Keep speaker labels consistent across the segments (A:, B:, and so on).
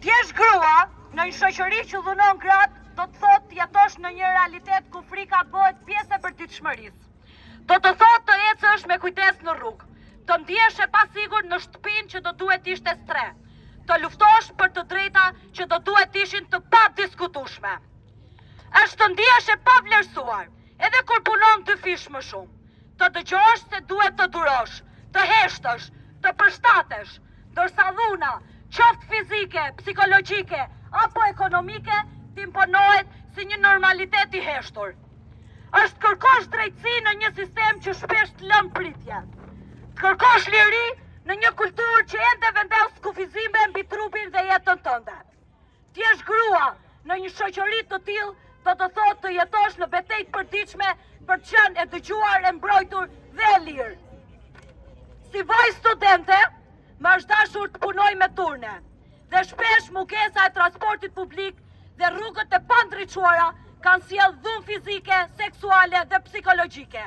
A: T'jesh grua në një shoqëri që dhunon gratë, do të thotë jetosh në një realitet ku frika bëhet pjesë e përditshmërisë. Do të thotë të ecësh me kujdes në rrugë, të ndihesh e pasigur në shtëpinë që do duhet ishte stre, të luftosh për të drejta që do duhet ishin të padiskutueshme. Është të ndihesh e pavlerësuar, edhe kur punon 2 fish më shumë, të dëgjosh se duhet të durosh, të heshtësh, të përshtatesh, ndërsa dhuna, qoftë fizike, psikologjike apo ekonomike, t'imponohet si një normalitet i heshtur. Është kërkosh drejtësi në një sistem që shpesh të lën pritje. Të kërkosh liri në një kulturë që ende vendos kufizime mbi trupin dhe jetën tënde. T'jesh grua në një shoqëri të tillë, do të thotë të jetosh në betejë të përditshme për të qenë e dëgjuar, e mbrojtur dhe e lirë. Si vajzë studente, më është dashur të punoj me turne, dhe shpesh mungesa e transportit publik dhe rrugët e pandriçuara kanë sjellë dhunë fizike, seksuale dhe psikologjike.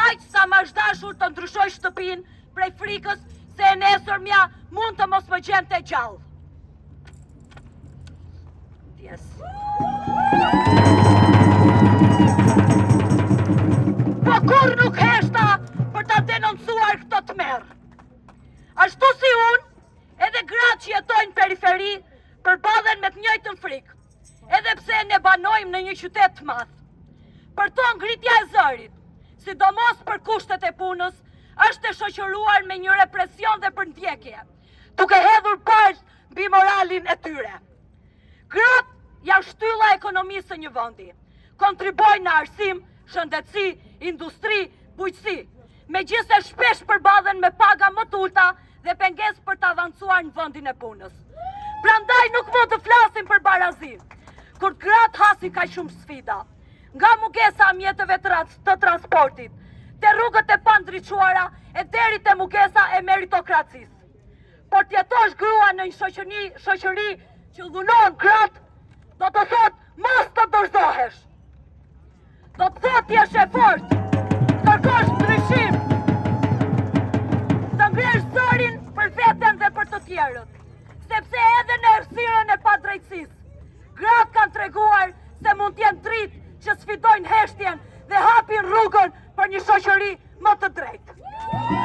A: Aq sa më është dashur të ndryshoj shtëpinë prej frikës se e nesërmja mund të mos më gjente gjallë. Po kur nuk heshta për ta denoncuar këtë tmerr. Ashtu si unë, edhe gratë që jetojnë në periferi përballen me të njëjtën frikë, edhe pse ne banojmë në një qytet të madh. Për to ngritja e zërit, sidomos për kushtet e punës, është e shoqëruar me një represion dhe përndjekje, duke hedhur palë mbi moralin e tyre. Gratë janë shtylla e ekonomisë së një vendi, kontribojnë në arsim, shëndetësi, industri, bujqësi, megjithse shpesh përballen me paga më të ulta dhe pengesë për të avancuar në vendin e punës. Prandaj nuk mund të flasim për barazi, kur gratë hasin kaq shumë sfida, nga mungesa e mjeteve të transportit, te rrugët e pandriçuara e deri te mungesa e meritokracisë. Por të jetosh grua në një shoqëri që dhunon gratë, do të thotë mos të dorëzohesh. Do të thotë jesh e fortë, kërkosh ndryshim, të ngresh zërin për veten dhe për të tjerët, sepse edhe në errësirën e padrejtësisë, gratë kanë treguar se mund të jenë dritë që sfidojnë heshtjen dhe hapin rrugën për një shoqëri më të drejtë.